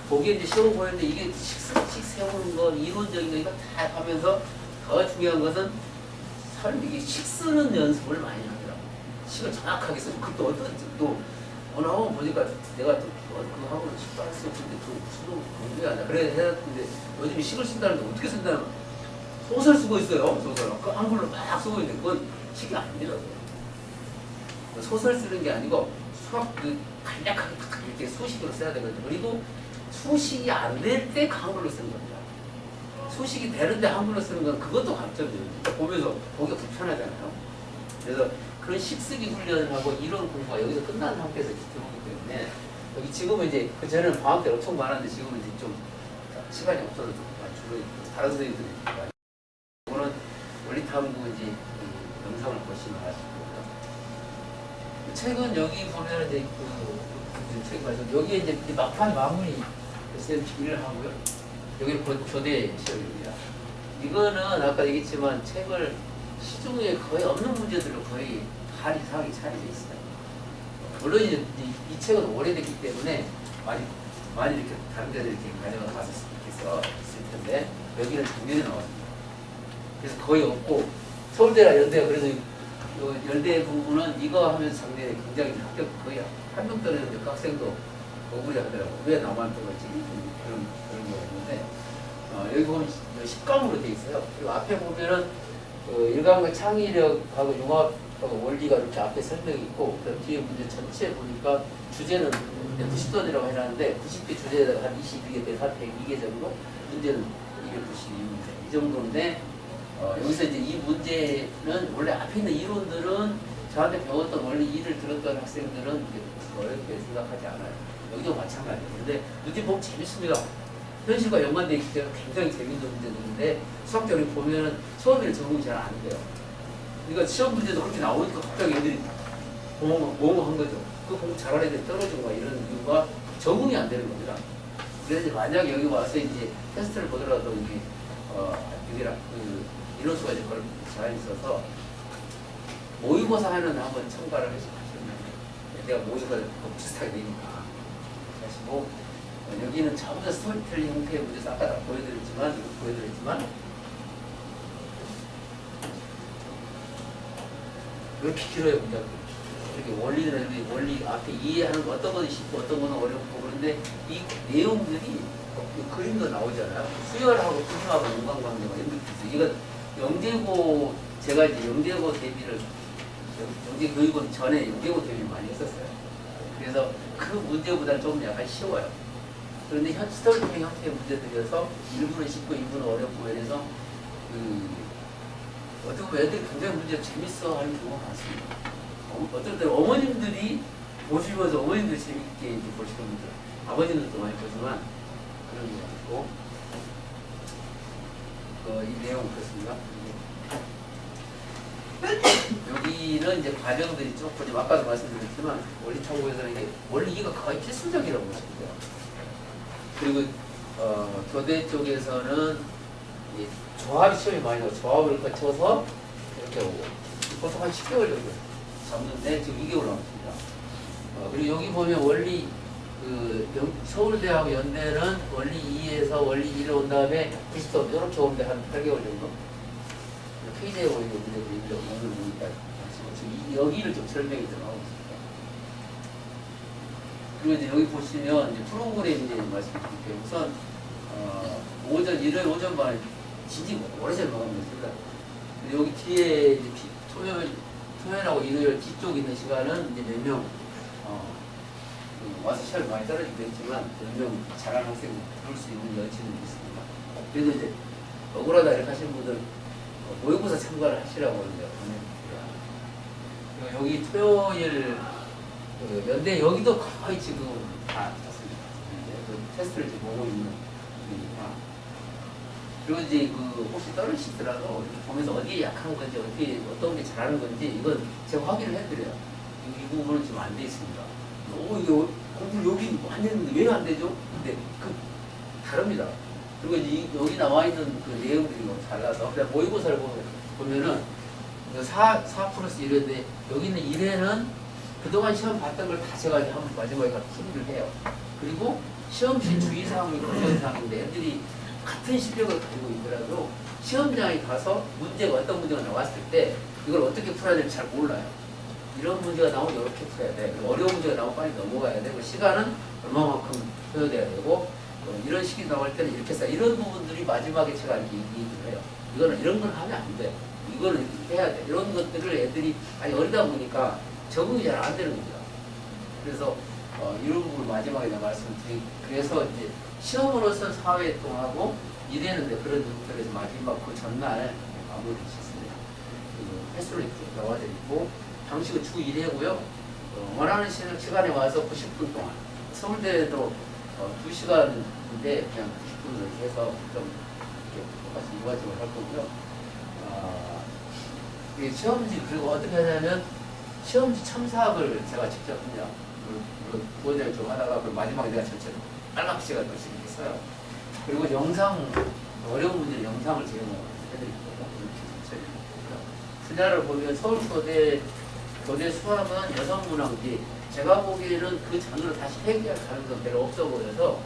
보기에 이제 쉬워 보이는데 이게 식습식 세우는 거 이론적인 거 이거 다 하면서 더 중요한 것은 이게 식 쓰는 연습을 많이 하더라고. 식을 정확하게 쓰고 그것도 어떤 또 어느 학원 보니까 내가 또 그 학원을 식도 안 쓰고 근데 그 무슨 공부해야 하냐 그래 해놨는데 요즘 식을 쓴다는데 어떻게 쓴다는 소설 쓰고 있어요. 소설 그 한글로 막 쓰고 있는데 그건 식이 아니더라고요. 소설 쓰는 게 아니고 수학 간략하게 딱 이렇게 수식으로 써야 되거든요. 그리고 수식이 안 될 때 한글로 쓰는 겁니다. 수식이 되는데 한글로 쓰는 건 그것도 강점이에요. 보면서 보기가 불편하잖아요. 그래서 그런 식쓰기 훈련하고 이론 공부가 여기서 끝난 상태에서 들어오기 때문에 여기 지금은 이제 그 전에는 방학 때 엄청 많았는데 지금은 이제 좀 시간이 없어서 좀 많이 줄어있고 다른 선생님들이 이거는 원리탐구 이제 영상을 보시면 아시고요. 책은 여기 보면 이제 책 말씀 여기에 이제 막판 마무리 쌤 준비를 하고요. 여기는 교대 시험입니다. 이거는 아까 얘기했지만 책을 시중에 거의 없는 문제들로 거의 반 이상이 차려져 있어요. 물론 이제 이 책은 오래됐기 때문에 많이 이렇게 다른 데들 이렇게 가져가서 있을 텐데 여기는 작년에 나왔습니다. 그래서 거의 없고 서울대나 연대가 그래서 연대 부분은 이거 하면서 작년에 굉장히 합격 거의 한 명 떨어졌는데 학생도 억울해 하더라고요. 왜 나만 떨어졌지? 그런 거였는데 여기 보면 10강으로 되어 있어요. 그리고 앞에 보면은 일감과 창의력하고 융합하고 원리가 이렇게 앞에 설명이 있고 그 뒤에 문제 전체 보니까 주제는 90돈이라고 해놨는데 90개 주제에다가 한 22개 돼서 한 102개 정도 문제는 292문제 이 정도인데 여기서 이제 이 문제는 원래 앞에 있는 이론들은 저한테 배웠던 원리 2를 들었던 학생들은 어렵게 생각하지 않아요. 여기도 마찬가지예요. 근데 눈에 보면 재밌습니다. 현실과 연관되어 있기 때문에 굉장히 재밌는 문제들인데 수학적으로 보면은 처음에는 적응이 잘 안 돼요. 그러니까 시험 문제도 그렇게 나오니까 갑자기 애들이 멍한 거죠. 그 공부 잘하는 애들이 떨어진 거야. 이런 이유가 적응이 안 되는 겁니다. 그래서 만약에 여기 와서 이제 테스트를 보더라도 이게 여기랑 이론수가 이제 그걸 잘 있어서 모의고사 하는 한번 참가를 하시면 내가 모의고사 비슷하게 되니까 하시고 여기는 전부 다 스토리텔링 형태의 문제에서 아까 다 보여드렸지만 이렇게 길어요. 문제가 이렇게 원리 앞에 이해하는 거 어떤 건 쉽고 어떤 건 어렵고 그런데 이 내용들이 그림도 나오잖아요. 수열하고 표준하고 인간관계가 이런 게 있어요. 이건 영재고 제가 이제 영재고 대비를 영재 교육원 전에 영재고 대비를 많이 했었어요. 그래서 그 문제보다는 좀 약간 쉬워요. 그런데 스토리텔링 형태의 문제들이어서 일부는 쉽고 일부는 어렵고 이래서 어떻게 보면 애들이 굉장히 문제 재밌어 하는 경우가 많습니다. 어떨 때 어머님들이 보시면서 어머님들 재밌게 이제 보시는 분들 아버님들도 많이 보지만 그런 거 같고 이 내용 그렇습니다. 여기는 이제 과정들이 조금 아까도 말씀드렸지만 원리 탐구에서는 이게 원리 2가 거의 필수적이라고 보시면 돼요. 그리고 교대 쪽에서는 조합 시험이 많이 나고 조합을 거쳐서 이렇게 오고 보통 한 10개월 정도 잡는데 지금 2개월 남았습니다. 그리고 여기 보면 원리 서울대하고 연대는 원리 2에서 원리 1을 온 다음에 비스톱 이렇게 오는데 한 8개월 정도 페이지에 보이는 문제들이 오늘 보니까 지금 여기를 좀 설명이 들어가고 있습니다. 그리고 이제 여기 보시면 이제 프로그램 이제 말씀드릴게요. 우선 오전 일요일 오전반에 진짜 오래전에 먹었습니다. 여기 뒤에 이제 토요일하고 일요일 뒤쪽 있는 시간은 이제 몇 명 와서 시험이 많이 떨어지기도 했지만 몇 명 잘하는 학생 부를 수 있는 여지는 있습니다. 그래도 이제 억울하다 이렇게 하시는 분들 모의고사 참가를 하시라고 이제 보내드립니다. 여기 토요일 그 연대 여기도 거의 지금 다 탔습니다. 이제 그 테스트를 지금 보고 있는 중이니까. 그리고 이제 그 혹시 떨어지시더라도 이렇게 보면서 어디에 약한 건지 어떻게 어떤 게 잘하는 건지 이건 제가 확인을 해드려요. 이 부분은 지금 안 돼 있습니다. 이게 공부 여기 많이 했는데 왜 안 되죠? 근데 그 다릅니다. 그리고 이제 여기 나와 있는 그 내용들이 너무 달라서 그냥 모의고사를 보면은 4 플러스 1인데 여기는 1회는 그동안 시험 봤던 걸 다시 가지고 한번 마지막에 가서 풀이를 해요. 그리고 시험지 주의사항이 권면사항인데 애들이 같은 실력을 가지고 있더라도 시험장에 가서 문제가 어떤 문제가 나왔을 때 이걸 어떻게 풀어야 될지 잘 몰라요. 이런 문제가 나오면 이렇게 풀어야 돼. 어려운 문제가 나오면 빨리 넘어가야 되고 시간은 얼마만큼 소요돼야 되고 이런 식이 나올 때는 이렇게 써. 이런 부분들이 마지막에 제가 이렇게 얘기를 해요. 이거는 이런 걸 하면 안 돼. 이거는 이렇게 해야 돼. 이런 것들을 애들이 아니 어리다 보니까 적응이 잘 안 되는 겁니다. 그래서 이런 부분을 마지막에 내가 말씀드리고 그래서 이제 시험으로서 4회 동하고 이래는데 그런 것들에서 마지막 그 전날 마무리를 짓습니다. 횟수를 나와져 있고 방식은 주 1회고요. 원하는 시간에 와서 90분 동안 서울대도 2시간인데 그냥 90분을 이렇게 해서 좀 이렇게 똑같이 이화적으로 할 거고요. 시험지 그리고 어떻게 하냐면 시험지 첨삭을 제가 직접 그냥 부원장을 좀 하다가 마지막에 내가 전체로 빨갛게가 열심히 했어요. 그리고 영상 어려운 문제는 영상을 제공해드릴 거예요. 분야를 보면 서울교대 수학은 여성문항지 제가 보기에는 그 장르를 다시 폐기할 가능성이 별로 없어 보여서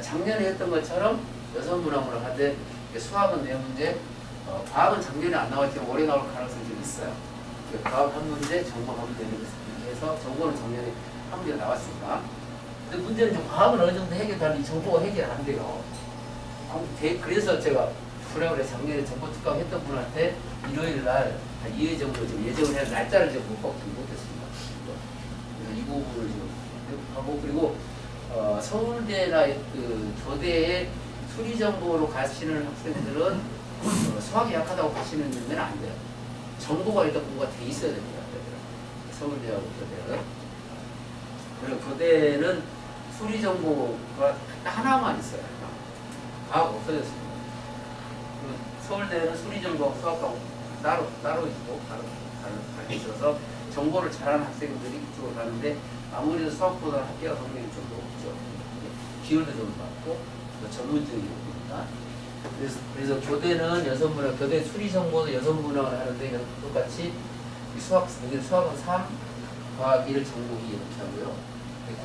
작년에 했던 것처럼 여성문항으로 하되 수학은 네 문제 과학은 작년에 안 나왔지만 올해 나올 가능성이 좀 있어요. 과학 한 문제, 정보 한 문제 이렇게 해서 정보는 작년에 한 문제가 나왔습니다. 근데 문제는 좀 과학은 어느 정도 해결되는데 정보가 해결 안 돼요. 그래서 제가 프로그램에 작년에 정보 특강 했던 분한테 일요일 날 한 2회 정도 좀 예정을 해서 날짜를 좀 뽑지 못했습니다. 그래서 이 부분을 좀 하고 그리고 서울대나 그 교대에 수리 정보로 가시는 학생들은 수학이 약하다고 가시는 데는 안 돼요. 정보가 일단 공부가 돼 있어야 됩니다. 서울대하고 교대는. 그리고 교대는 수리 정보가 하나만 있어요. 과학 없어졌습니다. 서울대는 수리 정보하고 수학하고 따로 있고 따로 있어서 정보를 잘하는 학생들이 이쪽으로 가는데 아무래도 수학보다 학교가 성적이 좀 높죠. 기울도 좀 많고 전문적인 부분입니다. 그래서 교대는 여성문학, 교대 수리 정보도 여성문학을 하는데 똑같이 수학은 3, 과학 1, 정보 2 이렇게 하고요.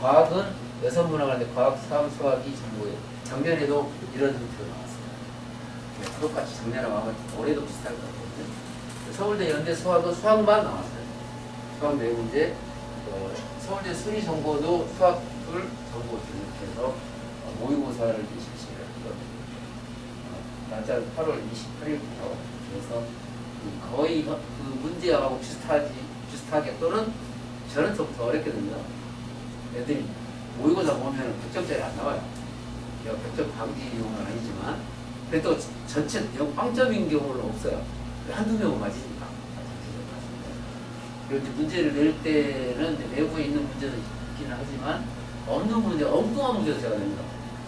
과학은 여성문학을 하는데 과학 3, 수학 2, 정보 1. 작년에도 이런 형태로 나왔어요. 똑같이 작년에 나와서 올해도 비슷할 것 같거든요. 서울대 연대 수학은 수학만 나왔어요. 수학 4문제, 서울대 수리 정보도 수학 둘, 정보 둘 이렇게 해서 모의고사를 실시를 했거든요. 날짜는 8월 28일부터 그래서 거의 그 문제하고 비슷하게 또는 저는 좀 더 어렵거든요. 애들이 모의고사 보면 100점짜리 안 나와요. 100점 방지용은 아니지만 그래도 전체 빵점인 경우는 없어요. 한두 명은 맞으니까. 그리고 문제를 낼 때는 내부에 있는 문제도 있기는 하지만 없는 문제, 엉뚱한 문제도 제가 냅니다.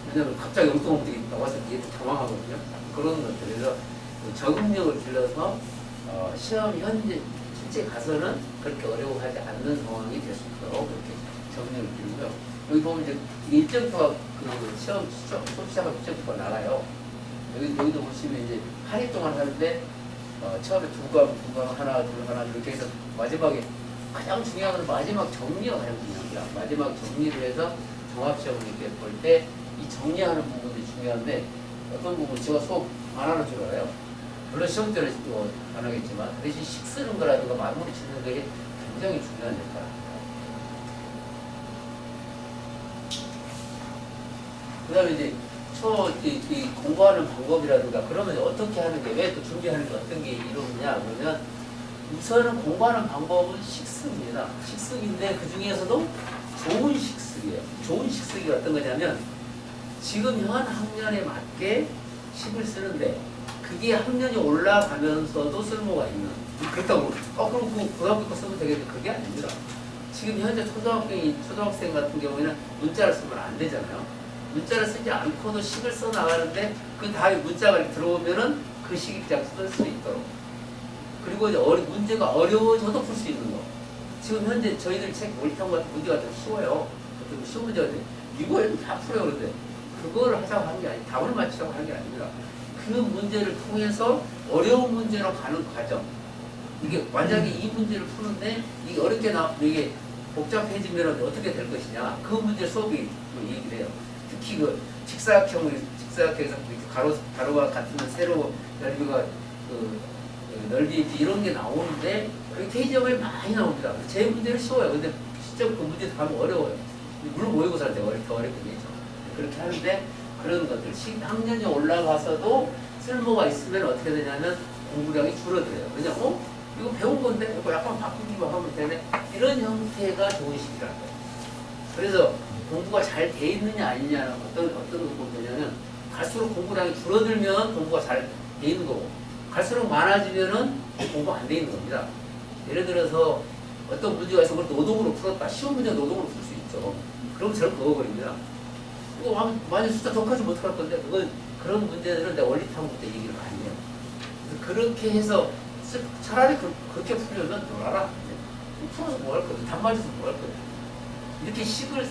왜냐하면 갑자기 엉뚱한 문제가 나와서 얘도 당황하거든요. 그런 것들. 그래서 적응력을 길러서 시험 실제 가서는 그렇게 어려워하지 않는 상황이 될 수 있도록 그렇게 적응력을 기르고요. 여기 보면 이제 일정표가 그 시험 소시작과 일정표가 나가요. 여기도 보시면 이제 8일 동안 하는데 처음에 두 강, 하나, 둘, 하나 이렇게 해서 마지막에 가장 중요한 건 마지막 정리가 가장 중요합니다. 마지막 정리를 해서 종합시험을 이렇게 볼 때 이 정리하는 부분이 중요한데 어떤 부분 제가 수업 안 하는 줄 알아요. 물론 시험 때는 안 하겠지만 대신 식 쓰는 거라든가 마무리 짓는 게 굉장히 중요한 역할입니다. 그 다음에 이제 공부하는 방법이라든가 그러면 어떻게 하는 게 왜 또 준비하는 게 어떤 게 이루느냐 그러면 우선은 공부하는 방법은 식습니다. 식습인데 그 중에서도 좋은 식습이에요. 좋은 식습이 어떤 거냐면 지금 현 학년에 맞게 식을 쓰는데 그게 학년이 올라가면서도 쓸모가 있는 그렇다고 그럼 그 고등학교 거 쓰면 되겠는데 그게 아닙니다. 지금 현재 초등학생 같은 경우에는 문자를 쓰면 안 되잖아요. 문자를 쓰지 않고도 식을 써 나가는데 그 다음에 문자가 이렇게 들어오면은 그 식이 그냥 쓸 수 있도록. 그리고 이제 문제가 어려워져도 풀 수 있는 거. 지금 현재 저희들 책 몰입한 같은 문제가 좀 쉬워요. 좀 쉬운 문제가 돼. 이거에도 다 풀어요. 그런데 그걸 하자고 하는 게 아니, 답을 맞추자고 하는 게 아닙니다. 그 문제를 통해서 어려운 문제로 가는 과정. 이게 만약에 이 문제를 푸는데 이게 어렵게 이게 복잡해지면 어떻게 될 것이냐. 그 문제 수업이 얘기를 해요. 특히 그 직사각형에서 가로가 같으면 세로 넓이가 넓이 이런 게 나오는데 그 K점에 많이 나옵니다. 제 문제는 쉬워요. 근데 실제 그 문제 가면 어려워요. 물론 모의고사 할 때 더 어렵거든요. 그렇게 하는데 그런 것들 학년이 올라가서도 쓸모가 있으면 어떻게 되냐면 공부량이 줄어들어요. 그냥 이거 배운 건데 이거 약간 바꾸기만 하면 되네. 이런 형태가 좋은 시기라는 거예요. 그래서 공부가 잘 돼 있느냐 아니냐는 어떤 거 보면은 갈수록 공부량이 줄어들면 공부가 잘 돼 있는 거고 갈수록 많아지면은 공부 안 돼 있는 겁니다. 예를 들어서 어떤 문제가 있어 그걸 노동으로 풀었다. 쉬운 문제 노동으로 풀 수 있죠. 그럼 저를 그어버립니다. 이거 만약 숫자 더 못 할 건데 그런 문제들은 내가 원리탐구 때 얘기를 많이 해요. 그래서 그렇게 해서 차라리 그렇게 풀려면 놀아라. 풀어서 뭐 할 거야. 단맞아서 뭐 할 거야. 이렇게 식을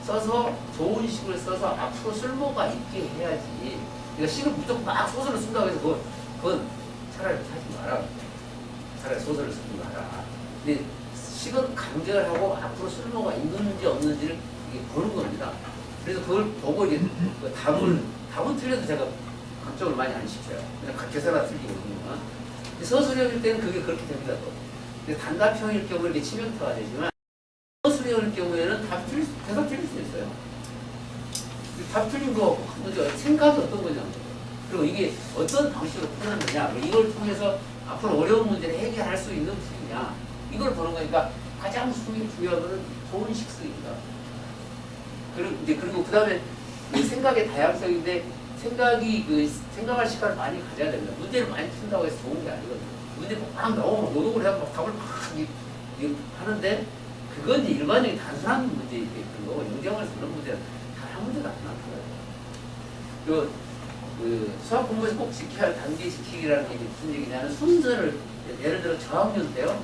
써서 좋은 식을 써서 앞으로 쓸모가 있게 해야지. 그러니까 식을 무조건 막 소설을 쓴다고 해서 그건 차라리 하지 마라. 차라리 소설을 쓰지 마라. 근데 식은 간결하고 앞으로 쓸모가 있는지 없는지를 이게 보는 겁니다. 그래서 그걸 보고 이제 답은 틀려도 제가 걱정을 많이 안 시켜요. 그냥 계산하다 틀리거든요. 서술형일 때는 그게 그렇게 됩니다. 또. 근데 단답형일 경우는 이렇게 치명타가 되지만 서술형일 경우에는 대답 틀릴 수 있어요. 답 틀린 거 생각이 어떤 거냐고. 그리고 이게 어떤 방식으로 풀어낸 거냐. 이걸 통해서 앞으로 어려운 문제를 해결할 수 있는 풀이냐. 이걸 보는 거니까 가장 중요한 것은 좋은 식수입니다. 그리고 그 다음에 생각의 다양성인데 생각할 시간을 많이 가져야 됩니다. 문제를 많이 푼다고 해서 좋은 게 아니거든요. 문제 막 나오면 노동을 해서 답을 막 하는데 그건 이제 일반적인 단순한 문제이기 때문에 영정을 쓰는 문제는 단 한 문제도 안 나타나요. 그리고 수학 공부에서 꼭 지켜야 할 단계 지키기라는 게 무슨 얘기냐면 순서를 예를 들어 저학년 때요.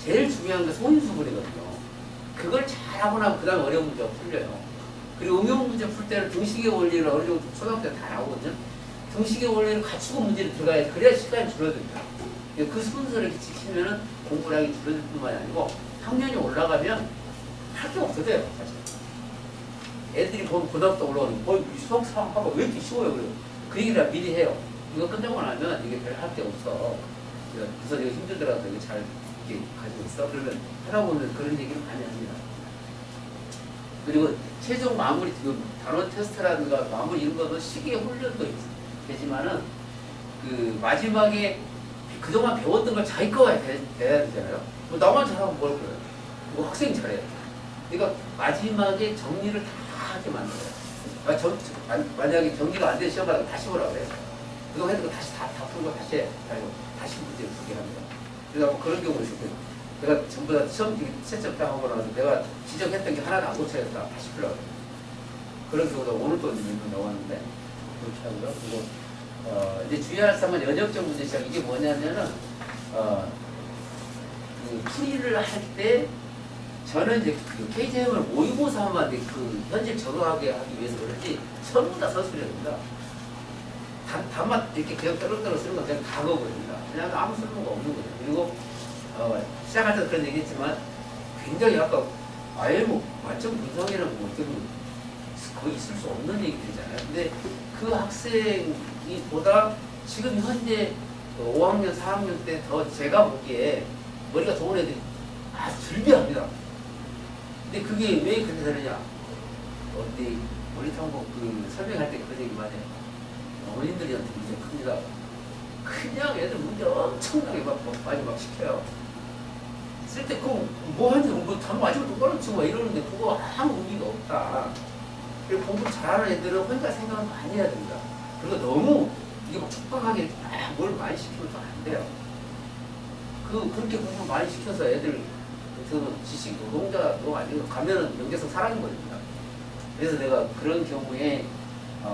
제일 중요한 게 소인수분이거든요. 그걸 잘하고 나면 그 다음에 어려운 문제가 풀려요. 그리고 응용 문제 풀 때는 등식의 원리를 어느 정도 초등학교 때 다 나오거든요. 등식의 원리를 갖추고 문제를 들어가야지. 그래야 시간이 줄어듭니다. 그 순서를 지키면은 공부량이 줄어들 뿐만이 아니고 학년이 올라가면 할 게 없어져요. 사실. 애들이 고등학교 올라오는 수학 상황하고 왜 이렇게 쉬워요? 그래요. 그 얘기를 미리 해요. 이거 끝나고 나면 이게 별 할 게 없어. 그래서 이거 힘들더라도 이거 잘 이렇게 가지고 있어. 그러면 하다 보면 그런 얘기를 많이 합니다. 그리고 최종 마무리, 단원 테스트라든가 마무리 이런 것도 시기의 훈련도 되지만은 마지막에 그동안 배웠던 걸 자기 거가 돼야 되잖아요. 나만 잘하면 뭘 그래요? 학생이 잘해요. 그러니까 마지막에 정리를 다 하게 만들어요. 만약에 정리가 안 돼 시험 받으면 다시 보라고 해요. 그동안 했던 거 다시 다 풀고 다시 해. 다시 문제를 풀게 합니다. 그래서 그런 경우가 있어요. 내가 전부 다 시험 채점 딱 하고 나서 내가 지적했던 게 하나도 안 고쳐졌다. 다시 풀라고 해요. 그런 경우도 오늘 또 몇 명 나왔는데 그렇게 하고요. 그리고 이제 주의할 사항은 연역적 문제 시작. 이게 뭐냐면은 풀이를 할 때 저는 이제 KJM을 모의고사만 현실 적응하게 하기 위해서 그런지 전부 다 서술형입니다. 단만 이렇게 그냥 떨어뜨려 쓰는 건 그냥 과거거든요. 그냥 아무 쓸모가 없는 거죠. 그리고 시작할 때도 그런 얘기 했지만 굉장히 아까 아예 만점 분석이라는 거 거의 있을 수 없는 얘기들이잖아요. 근데 그 학생이 보다 지금 현재 5학년, 4학년 때 더 제가 보기에 머리가 좋은 애들이 아주 즐비합니다. 근데 그게 왜 그렇게 되느냐? 어디 모니터하고 설명할 때 그런 얘기 많이 해요. 어머님들한테 문제 큽니다. 그냥 애들 문제 엄청나게 많이 시켜요. 쓸 때 그거 뭐 하는지 다 맞으면 똑바로 치고 이러는데 그거 아무 의미가 없다. 그리고 공부 잘하는 애들은 혼자 생각을 많이 해야 됩니다. 그리고 너무 이게 촉박하게 뭘 많이 시키면 또 안 돼요. 그렇게 공부 많이 시켜서 애들 저는 지식 노동자도 아니고 가면은 영재성 사라진 거니까. 그래서 내가 그런 경우에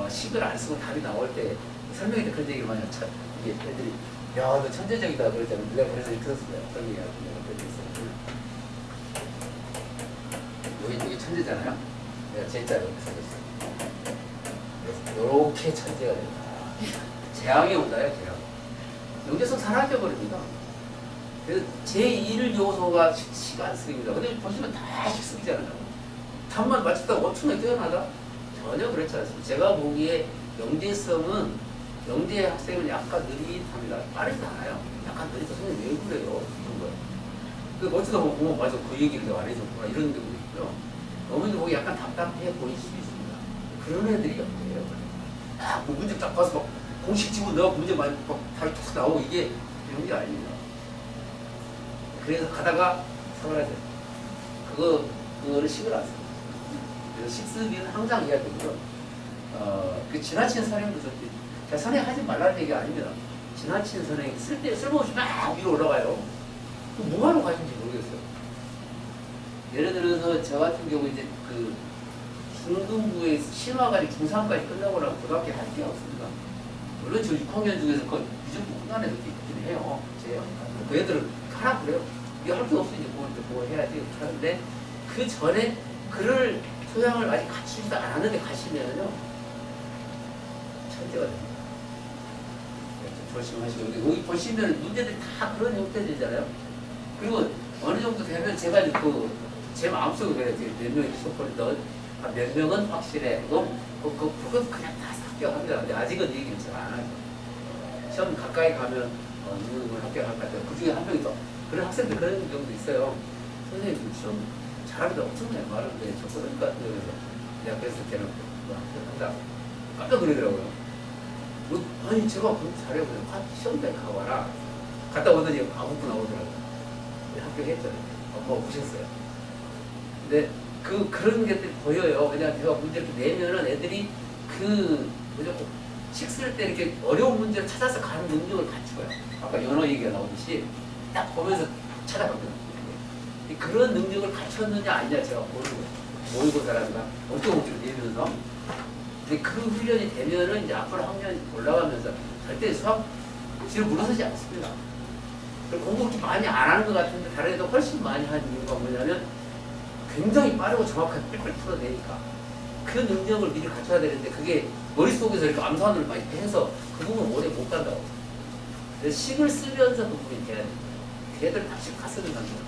식을 안 쓰고 답이 나올 때 설명할 때 그런 얘기를 많이 하죠. 이게 애들이 야, 너 천재적이다 그랬잖아. 내가 그래서 이렇게 썼어요. 그런 얘기하고 내가 있어요. 여기 천재잖아요. 내가 제자로 이렇게 써줬어요. 그래서 이렇게 천재가 된다. 재앙이 온다요, 재앙. 영재성 사라져 버립니다. 그래서 제1 요소가 시간 쓰기입니다. 근데 보시면 다 식쓰기잖아요. 답만 맞췄다고 엄청나게 뛰어나다? 전혀 그렇지 않습니다. 제가 보기에 영재성은 영재 학생은 약간 느릿합니다. 빠르지 않아요. 약간 느릿해. 선생님 왜 그래요? 이런 거예요. 그 어쩌다 보면 맞아 그 얘기를 내가 안 해줬구나 이런 경우도 있고요. 어머니도 보기 약간 답답해 보일 수도 있습니다. 그런 애들이 없대요. 뭐 문제 딱 봐서 막 공식 지문 내가 문제 많이 막 다리 툭 나오고 이게 이런 게 아닙니다. 그래서 가다가 사과해야 돼요. 그거를 식을 안 써요. 그래서 식쓰기는 항상 해야 되고요. 그 지나친 선행도 좋지. 선행하지 말라는 얘기가 아닙니다. 지나친 선행 쓸 때 쓸모없이 막 위로 올라가요. 뭐하러 가신지 모르겠어요. 예를 들어서 저 같은 경우 이제 그 중등부에 심화까지 중3까지 끝나고 나면 고등학교 할 게 없습니다. 물론 저 6학년 중에서 그 무조건 끝난 애들도 있긴 해요. 그 애들은 하라 그래요. 이거 할 게 없으니 뭐 해야지 하는데 그 전에 그럴 소양을 아직 갖추지도 않았는데 가시면요 천재가 됩니다. 조심하시고 여기 보시면 문제들이 다 그런 형태들이잖아요. 그리고 어느 정도 되면 제가 제 마음속에 몇 명이 소설이든 몇 명은 확실해. 그건 그냥 다 합격합니다. 근데 아직은 얘기를 잘 안 하죠. 시험 가까이 가면 누구는 합격할 것 같아요. 그 중에 한 명이 또 그런 학생들 그런 경우도 있어요. 선생님 시험 잘합니다. 엄청나게 말하는데 저 그럴 것 같아요. 그래서 내가 그랬을 때는 합격한다. 깜짝 놀라더라고요. 아니 제가 그렇게 잘해요. 시험장에 가봐라. 갔다 오더니 아무것도 나오더라고요. 합격했잖아요. 엄마가 보셨어요. 근데 그런 게 보여요. 왜냐하면 제가 문제를 내면은 애들이 식쓸 때 이렇게 어려운 문제를 찾아서 가는 능력을 갖추어요. 아까 연어 얘기가 나오듯이 딱 보면서 찾아가거든요. 그런 능력을 갖췄느냐 아니냐 제가 보는 거예요. 모의고사라든가 엉뚱엉뚱 내면서. 근데 그 훈련이 되면은 이제 앞으로 학년이 올라가면서 절대 수학 뒤로 물러서지 않습니다. 공부 그렇게 많이 안 하는 것 같은데 다른 애도 훨씬 많이 하는 이유가 뭐냐면 굉장히 빠르고 정확하게 빽빽 풀어내니까 그 능력을 미리 갖춰야 되는데 그게 머릿속에서 이렇게 암산을 많이 해서 그 부분 오래 못 간다고. 그래서 식을 쓰면서 그 부분이 돼야 됩니다. 걔들 다 식 다 쓰는 겁니다.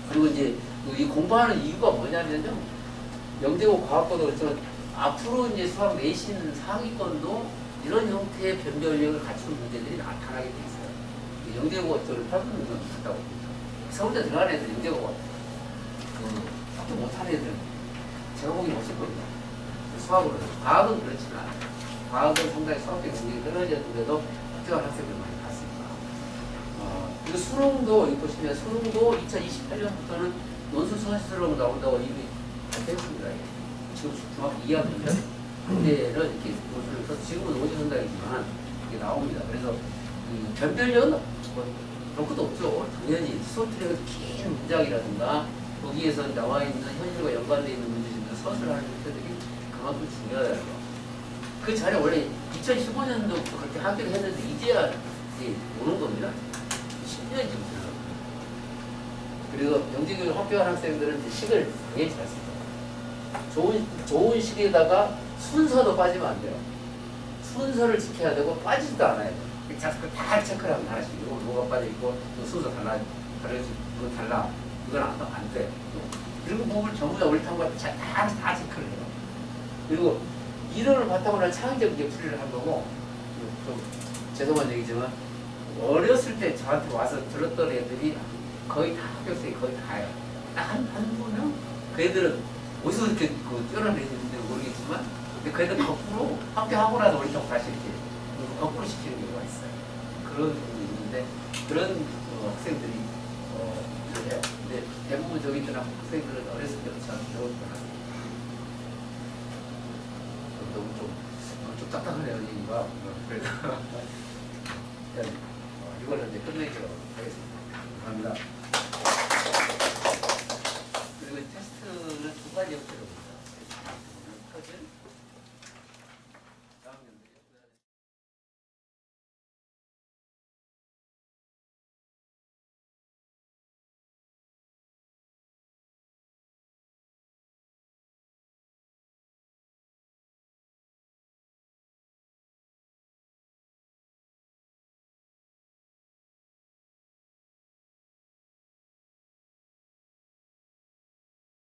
그리고 이제 이 공부하는 이유가 뭐냐면요. 영재고 과학고도 그렇지만 앞으로 이제 수학 내신 상위권도 이런 형태의 변별력을 갖춘 문제들이 나타나게 돼 있어요. 영재고 저를 8분은 갔다고 봅니다. 서울대 들어가는 애들 영재고 학교 못하는 애들 제가 보기엔 없을 겁니다. 수학으로는. 과학은 그렇지만 과학은 상당히 수학적 능력이 떨어졌는데도 합격한 학생들 많이 봤습니다. 그리고 수능도 여기 보시면 수능도 2028년부터는 논술 서술로 나온다고 이미 발표했습니다. 지금 중학교 2학년 그때는 이렇게 논술을 써서 지금은 오지선당이지만 이게 나옵니다. 그래서 변별력은 볼 것도 없죠. 당연히 수업트랙에서 긴 문장이라든가 거기에서 나와 있는 현실과 연관되어 있는 문제집들 서술하는 형태들이 그만큼 중요하다는 거. 그 자리에 원래 2015년도부터 그렇게 하기로 했는데 이제야 이제 오는 겁니다. 10년이 좀 지나고. 그리고 영재교육 합격한 학생들은 이제 식을 굉장히 잘 씁니다. 좋은 식에다가 순서도 빠지면 안 돼요. 순서를 지켜야 되고 빠지지도 않아야 돼요. 자꾸 다 체크를 하면 하나씩 이거 뭐가 빠져있고 순서 달라 이건 달라 이건 안 돼. 그리고 부분을 전부 다 올리탄 거 다 체크를 해요. 그리고 이론을 바탕으로 한 창의적 풀이를 한 거고 좀 죄송한 얘기지만 어렸을 때 저한테 와서 들었던 애들이 거의 다 합격생이 거의 다예요. 딱 한 분은 그 애들은 어디서 이렇게 뛰어난 애들인지 모르겠지만 근데 그 애들 거꾸로 합격하고 나서 올리탄 다시 이렇게 거꾸로 시키는 경우가 있어요. 그런 경우도 있는데 그런 학생들이 그래요. 근데 대부분 저기 있던 학생들은 어렸을 때부터 잘 배웠던 학생들. 너무 좀 딱딱하네요, 얘기가. 그래서 이걸 이제 끝내도록 하겠습니다. 감사합니다.